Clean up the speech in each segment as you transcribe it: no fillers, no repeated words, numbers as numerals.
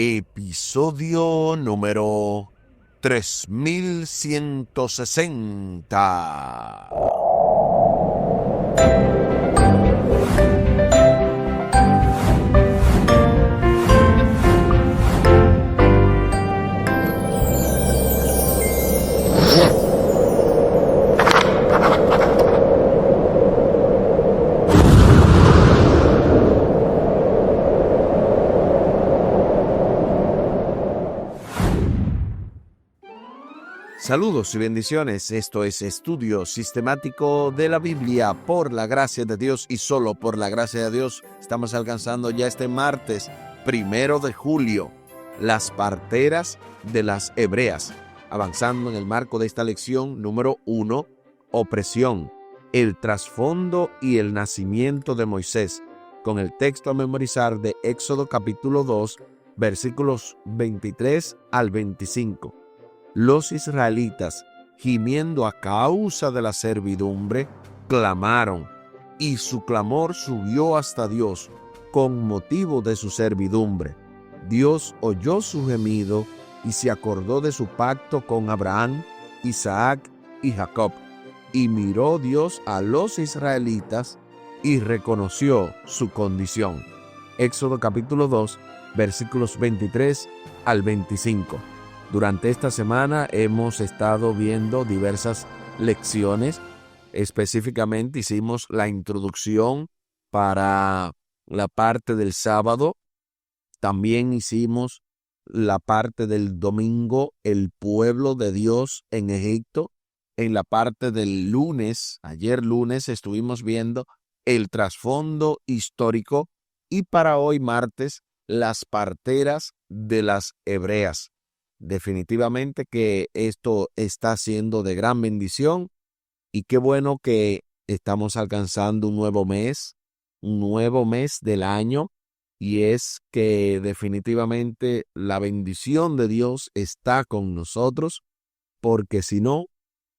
Episodio número 3160. Saludos y bendiciones. Esto es Estudio Sistemático de la Biblia por la gracia de Dios y solo por la gracia de Dios. Estamos alcanzando ya este martes 1 de julio, las parteras de las hebreas. Avanzando en el marco de esta lección número 1, opresión, el trasfondo y el nacimiento de Moisés, con el texto a memorizar de Éxodo capítulo 2, versículos 23 al 25. Los israelitas, gimiendo a causa de la servidumbre, clamaron, y su clamor subió hasta Dios con motivo de su servidumbre. Dios oyó su gemido y se acordó de su pacto con Abraham, Isaac y Jacob. Y miró Dios a los israelitas y reconoció su condición. Éxodo capítulo 2, versículos 23 al 25. Durante esta semana hemos estado viendo diversas lecciones. Específicamente hicimos la introducción para la parte del sábado. También hicimos la parte del domingo, el pueblo de Dios en Egipto. En la parte del lunes, ayer lunes, estuvimos viendo el trasfondo histórico. Y para hoy martes, las parteras de las hebreas. Definitivamente que esto está siendo de gran bendición y qué bueno que estamos alcanzando un nuevo mes del año, y es que definitivamente la bendición de Dios está con nosotros, porque si no,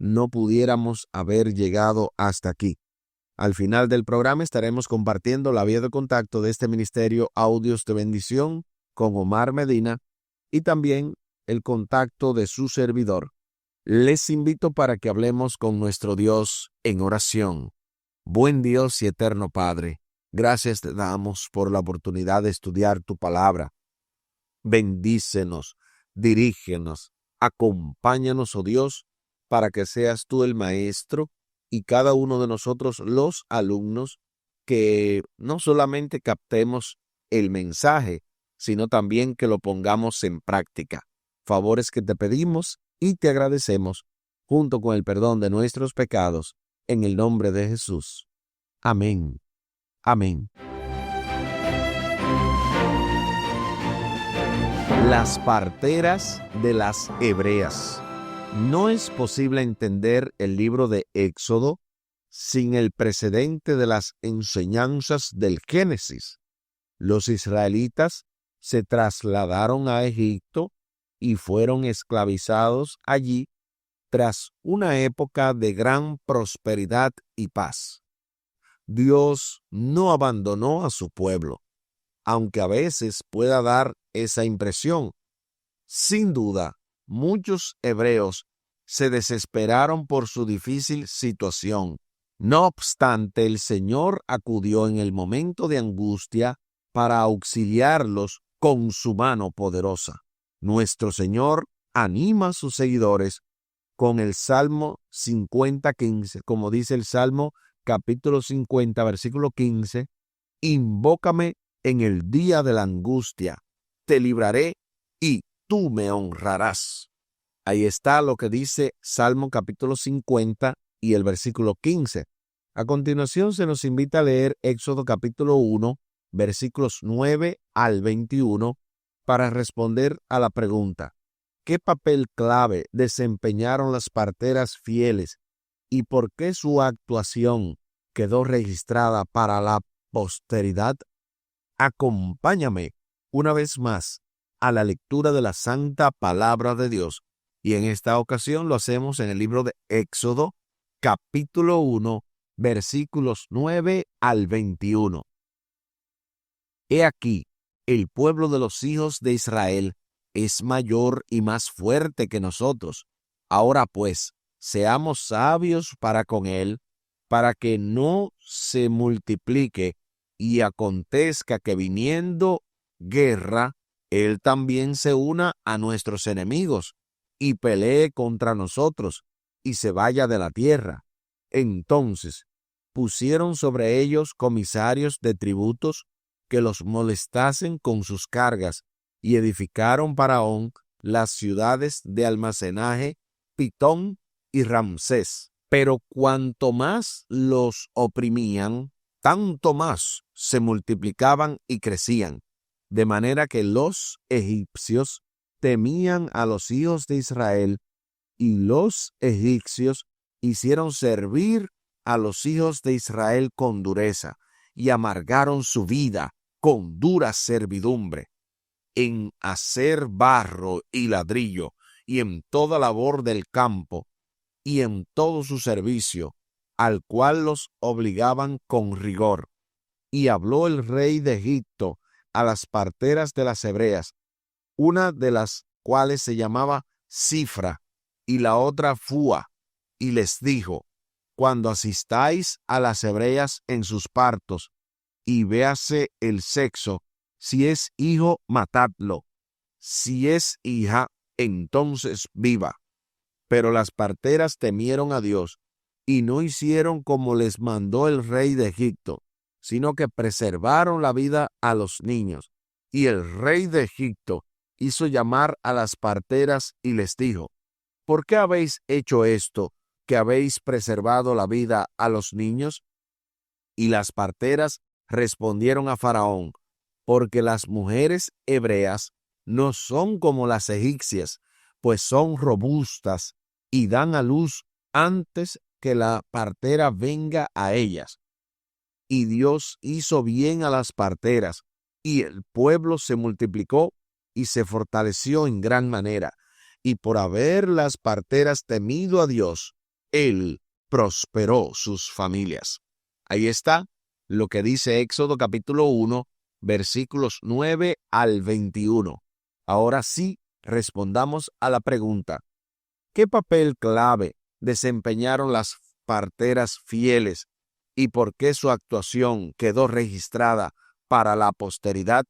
no pudiéramos haber llegado hasta aquí. Al final del programa estaremos compartiendo la vía de contacto de este ministerio Audios de Bendición con Omar Medina y también el contacto de su servidor. Les invito para que hablemos con nuestro Dios en oración. Buen Dios y eterno Padre, gracias te damos por la oportunidad de estudiar tu palabra. Bendícenos, dirígenos, acompáñanos, oh Dios, para que seas tú el maestro y cada uno de nosotros los alumnos, que no solamente captemos el mensaje, sino también que lo pongamos en práctica. Favores que te pedimos y te agradecemos, junto con el perdón de nuestros pecados, en el nombre de Jesús. Amén. Amén. Las parteras de las hebreas. No es posible entender el libro de Éxodo sin el precedente de las enseñanzas del Génesis. Los israelitas se trasladaron a Egipto y fueron esclavizados allí tras una época de gran prosperidad y paz. Dios no abandonó a su pueblo, aunque a veces pueda dar esa impresión. Sin duda, muchos hebreos se desesperaron por su difícil situación. No obstante, el Señor acudió en el momento de angustia para auxiliarlos con su mano poderosa. Nuestro Señor anima a sus seguidores con el Salmo 50:15, como dice el Salmo capítulo 50, versículo 15, invócame en el día de la angustia, te libraré y tú me honrarás. Ahí está lo que dice Salmo capítulo 50 y el versículo 15. A continuación se nos invita a leer Éxodo capítulo 1, versículos 9 al 21, para responder a la pregunta: ¿qué papel clave desempeñaron las parteras fieles y por qué su actuación quedó registrada para la posteridad? Acompáñame una vez más a la lectura de la santa palabra de Dios, y en esta ocasión lo hacemos en el libro de Éxodo, capítulo 1, versículos 9 al 21. He aquí, El pueblo de los hijos de Israel es mayor y más fuerte que nosotros. Ahora pues, seamos sabios para con él, para que no se multiplique y acontezca que viniendo guerra, él también se una a nuestros enemigos y pelee contra nosotros y se vaya de la tierra. Entonces pusieron sobre ellos comisarios de tributos que los molestasen con sus cargas, y edificaron para On las ciudades de almacenaje Pitón y Ramsés. Pero cuanto más los oprimían, tanto más se multiplicaban y crecían, de manera que los egipcios temían a los hijos de Israel, y los egipcios hicieron servir a los hijos de Israel con dureza, y amargaron su vida con dura servidumbre, en hacer barro y ladrillo, y en toda labor del campo, y en todo su servicio, al cual los obligaban con rigor. Y habló el rey de Egipto a las parteras de las hebreas, una de las cuales se llamaba Cifra, y la otra Fua, y les dijo: cuando asistáis a las hebreas en sus partos, y véase el sexo, si es hijo, matadlo; si es hija, entonces viva. Pero las parteras temieron a Dios, y no hicieron como les mandó el rey de Egipto, sino que preservaron la vida a los niños. Y el rey de Egipto hizo llamar a las parteras y les dijo: ¿por qué habéis hecho esto, que habéis preservado la vida a los niños? Y las parteras respondieron a Faraón: porque las mujeres hebreas no son como las egipcias, pues son robustas y dan a luz antes que la partera venga a ellas. Y Dios hizo bien a las parteras, y el pueblo se multiplicó y se fortaleció en gran manera. Y por haber las parteras temido a Dios, Él prosperó sus familias. Ahí está lo que dice Éxodo capítulo 1, versículos 9 al 21. Ahora sí, respondamos a la pregunta: ¿qué papel clave desempeñaron las parteras fieles y por qué su actuación quedó registrada para la posteridad?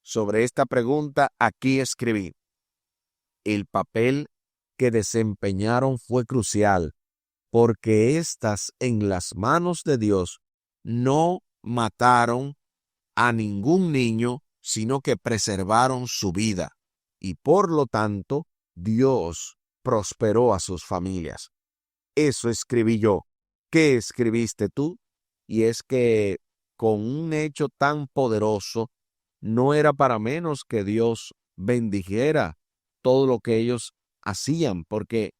Sobre esta pregunta aquí escribí: el papel que desempeñaron fue crucial, porque éstas en las manos de Dios no mataron a ningún niño, sino que preservaron su vida, y por lo tanto Dios prosperó a sus familias. Eso escribí yo. ¿Qué escribiste tú? Y es que con un hecho tan poderoso, no era para menos que Dios bendijera todo lo que ellos hacían, porque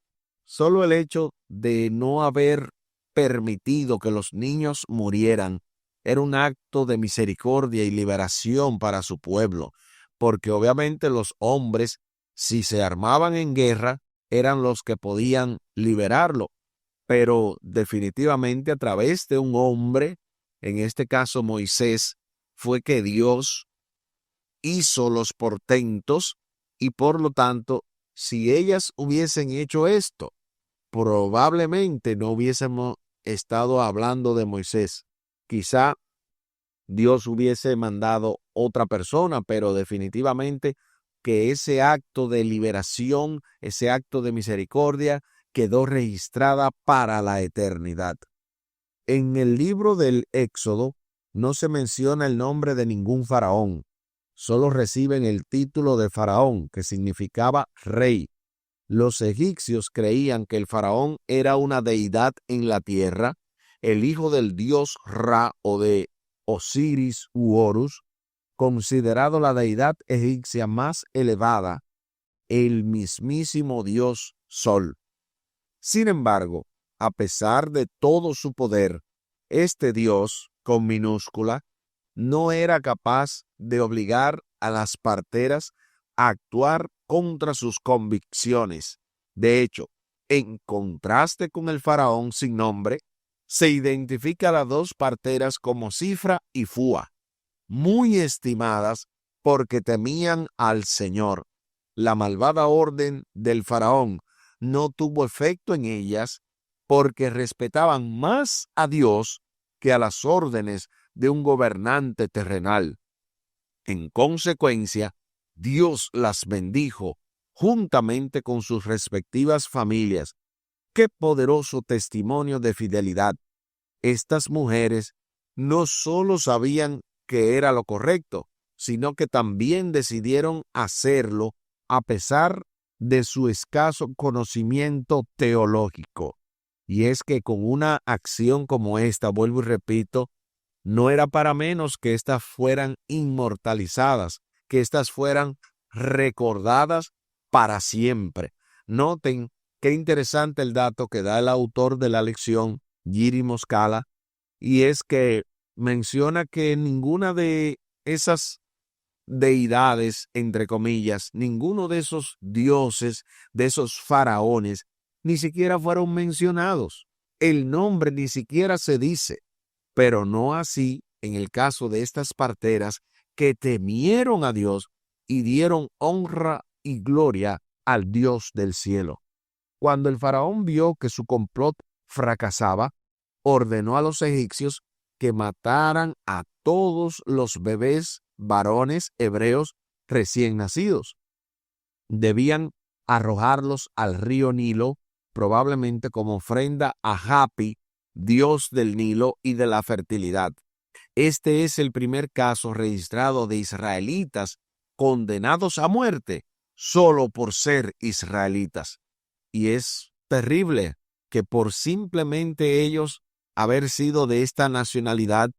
solo el hecho de no haber permitido que los niños murieran era un acto de misericordia y liberación para su pueblo, porque obviamente los hombres, si se armaban en guerra, eran los que podían liberarlo, pero definitivamente a través de un hombre, en este caso Moisés, fue que Dios hizo los portentos, y por lo tanto, si ellas hubiesen hecho esto, probablemente no hubiésemos estado hablando de Moisés. Quizá Dios hubiese mandado otra persona, pero definitivamente que ese acto de liberación, ese acto de misericordia, quedó registrada para la eternidad. En el libro del Éxodo no se menciona el nombre de ningún faraón, solo reciben el título de faraón, que significaba rey. Los egipcios creían que el faraón era una deidad en la tierra, el hijo del dios Ra o de Osiris u Horus, considerado la deidad egipcia más elevada, el mismísimo dios Sol. Sin embargo, a pesar de todo su poder, este dios, con minúscula, no era capaz de obligar a las parteras a actuar contra sus convicciones. De hecho, en contraste con el faraón sin nombre, se identifica a las dos parteras como Cifra y Fua, muy estimadas porque temían al Señor. La malvada orden del faraón no tuvo efecto en ellas porque respetaban más a Dios que a las órdenes de un gobernante terrenal. En consecuencia, Dios las bendijo juntamente con sus respectivas familias. ¡Qué poderoso testimonio de fidelidad! Estas mujeres no solo sabían que era lo correcto, sino que también decidieron hacerlo a pesar de su escaso conocimiento teológico. Y es que con una acción como esta, vuelvo y repito, no era para menos que éstas fueran inmortalizadas, que éstas fueran recordadas para siempre. Noten qué interesante el dato que da el autor de la lección, Giri Moscala, y es que menciona que ninguna de esas deidades, entre comillas, ninguno de esos dioses, de esos faraones, ni siquiera fueron mencionados. El nombre ni siquiera se dice, pero no así en el caso de estas parteras que temieron a Dios y dieron honra y gloria al Dios del cielo. Cuando el faraón vio que su complot fracasaba, ordenó a los egipcios que mataran a todos los bebés varones hebreos recién nacidos. Debían arrojarlos al río Nilo, probablemente como ofrenda a Hapi, dios del Nilo y de la fertilidad. Este es el primer caso registrado de israelitas condenados a muerte solo por ser israelitas. Y es terrible que por simplemente ellos haber sido de esta nacionalidad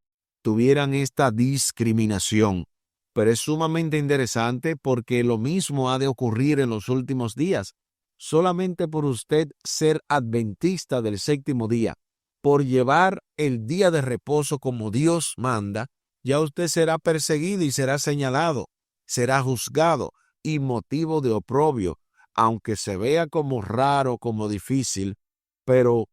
tuvieran esta discriminación. Pero es sumamente interesante porque lo mismo ha de ocurrir en los últimos días. Solamente por usted ser adventista del séptimo día, por llevar el día de reposo como Dios manda, ya usted será perseguido y será señalado, será juzgado y motivo de oprobio, aunque se vea como raro, como difícil, pero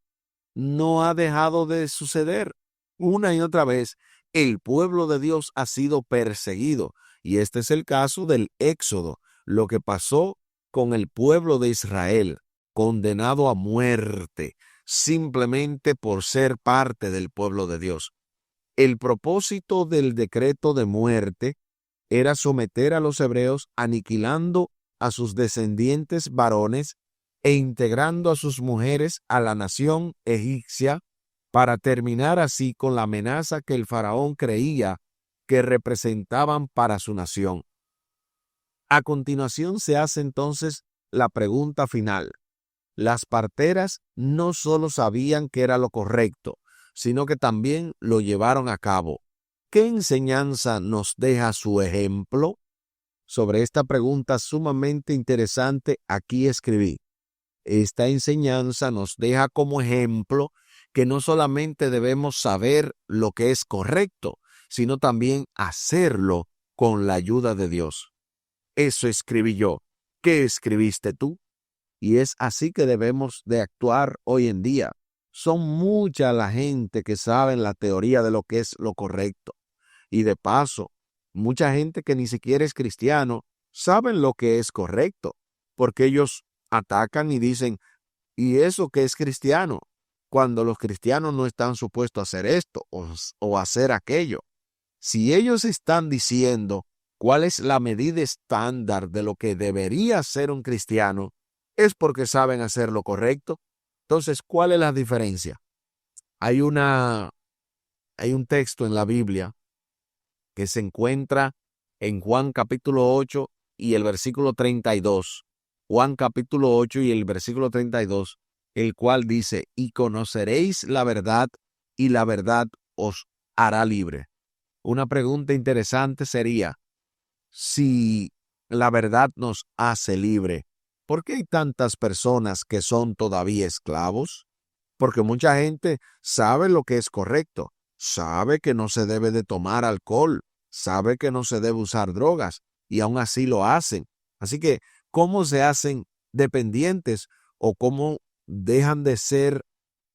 no ha dejado de suceder. Una y otra vez, el pueblo de Dios ha sido perseguido, y este es el caso del Éxodo, lo que pasó con el pueblo de Israel, condenado a muerte, simplemente por ser parte del pueblo de Dios. El propósito del decreto de muerte era someter a los hebreos aniquilando a sus descendientes varones e integrando a sus mujeres a la nación egipcia para terminar así con la amenaza que el faraón creía que representaban para su nación. A continuación se hace entonces la pregunta final. Las parteras no solo sabían que era lo correcto, sino que también lo llevaron a cabo. ¿Qué enseñanza nos deja su ejemplo? Sobre esta pregunta sumamente interesante, aquí escribí: esta enseñanza nos deja como ejemplo que no solamente debemos saber lo que es correcto, sino también hacerlo con la ayuda de Dios. Eso escribí yo. ¿Qué escribiste tú? Y es así que debemos de actuar hoy en día. Son mucha la gente que sabe la teoría de lo que es lo correcto. Y de paso, mucha gente que ni siquiera es cristiano saben lo que es correcto, porque ellos atacan y dicen, ¿y eso qué es cristiano? Cuando los cristianos no están supuestos a hacer esto o hacer aquello. Si ellos están diciendo cuál es la medida estándar de lo que debería ser un cristiano, es porque saben hacer lo correcto. Entonces, ¿cuál es la diferencia? Hay un texto en la Biblia que se encuentra en Juan capítulo 8 y el versículo 32. Juan capítulo 8 y el versículo 32, el cual dice, y conoceréis la verdad, y la verdad os hará libre. Una pregunta interesante sería, si la verdad nos hace libre, ¿por qué hay tantas personas que son todavía esclavos? Porque mucha gente sabe lo que es correcto, sabe que no se debe de tomar alcohol, sabe que no se debe usar drogas y aún así lo hacen. Así que, ¿cómo se hacen dependientes o cómo dejan de ser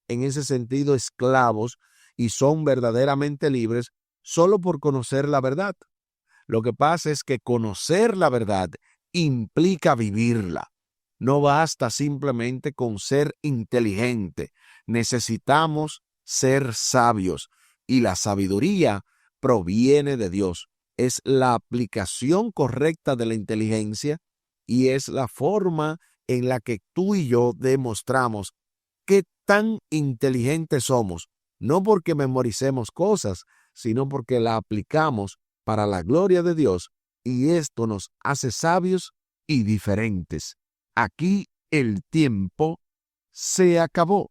en ese sentido esclavos y son verdaderamente libres solo por conocer la verdad? Lo que pasa es que conocer la verdad implica vivirla. No basta simplemente con ser inteligente. Necesitamos ser sabios. Y la sabiduría proviene de Dios. Es la aplicación correcta de la inteligencia y es la forma en la que tú y yo demostramos qué tan inteligentes somos. No porque memoricemos cosas, sino porque la aplicamos para la gloria de Dios, y esto nos hace sabios y diferentes. Aquí el tiempo se acabó.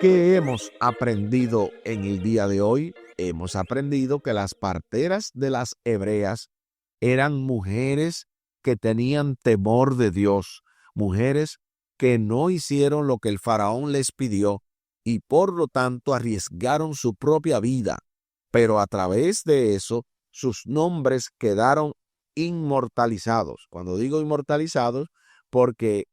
¿Qué hemos aprendido en el día de hoy? Hemos aprendido que las parteras de las hebreas eran mujeres que tenían temor de Dios, mujeres que no hicieron lo que el faraón les pidió y por lo tanto arriesgaron su propia vida, pero a través de eso sus nombres quedaron inmortalizados. Cuando digo inmortalizados, porque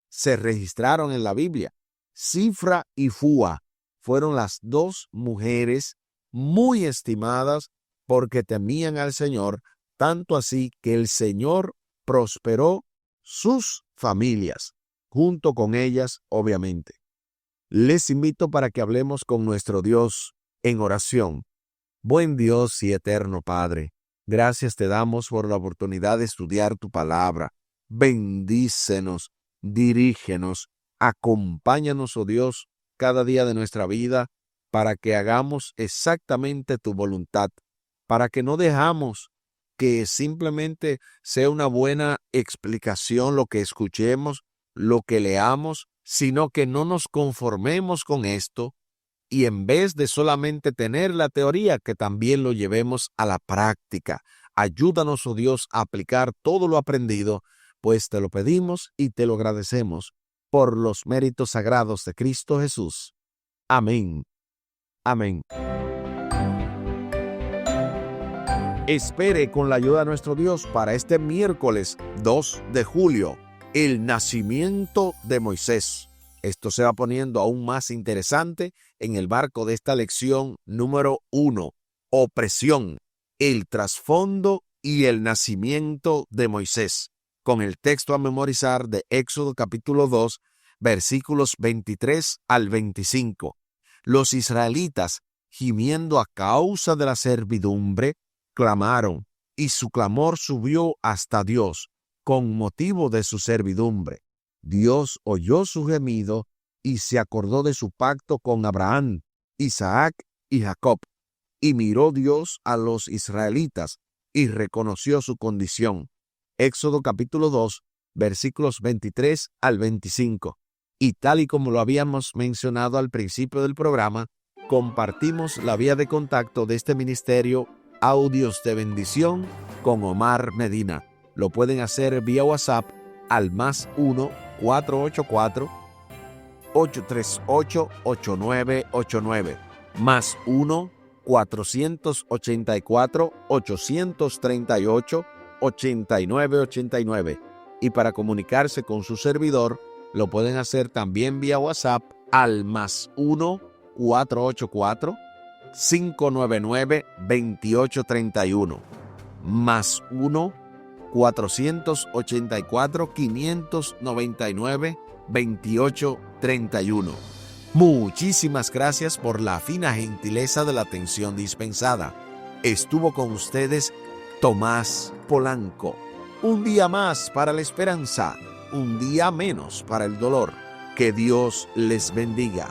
se registraron en la Biblia. Sifra y Fua fueron las dos mujeres muy estimadas porque temían al Señor, tanto así que el Señor prosperó sus familias, junto con ellas, obviamente. Les invito para que hablemos con nuestro Dios en oración. Buen Dios y eterno Padre, gracias te damos por la oportunidad de estudiar tu palabra. Bendícenos, dirígenos, acompáñanos, oh Dios, cada día de nuestra vida, para que hagamos exactamente tu voluntad, para que no dejamos que simplemente sea una buena explicación lo que escuchemos, lo que leamos, sino que no nos conformemos con esto y en vez de solamente tener la teoría, que también lo llevemos a la práctica. Ayúdanos, oh Dios, a aplicar todo lo aprendido, pues te lo pedimos y te lo agradecemos por los méritos sagrados de Cristo Jesús. Amén. Amén. Espere con la ayuda de nuestro Dios para este miércoles 2 de julio, el nacimiento de Moisés. Esto se va poniendo aún más interesante en el marco de esta lección número 1, opresión, el trasfondo y el nacimiento de Moisés, con el texto a memorizar de Éxodo capítulo 2, versículos 23 al 25. Los israelitas, gimiendo a causa de la servidumbre, clamaron, y su clamor subió hasta Dios, con motivo de su servidumbre. Dios oyó su gemido y se acordó de su pacto con Abraham, Isaac y Jacob. Y miró Dios a los israelitas y reconoció su condición. Éxodo capítulo 2, versículos 23 al 25. Y tal y como lo habíamos mencionado al principio del programa, compartimos la vía de contacto de este ministerio Audios de Bendición con Omar Medina. Lo pueden hacer vía WhatsApp al +1 484-838-8989, +1 484-838-8989. Y para comunicarse con su servidor, lo pueden hacer también vía WhatsApp al +1 484-599-2831, +1 484-599-2831. Muchísimas gracias por la fina gentileza de la atención dispensada. Estuvo con ustedes Tomás Polanco. Un día más para la esperanza, un día menos para el dolor. Que Dios les bendiga.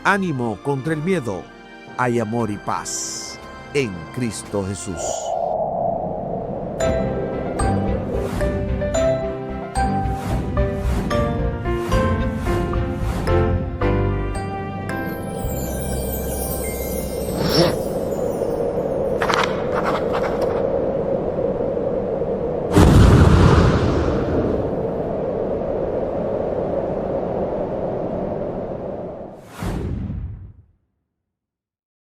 Ánimo contra el miedo. Hay amor y paz en Cristo Jesús.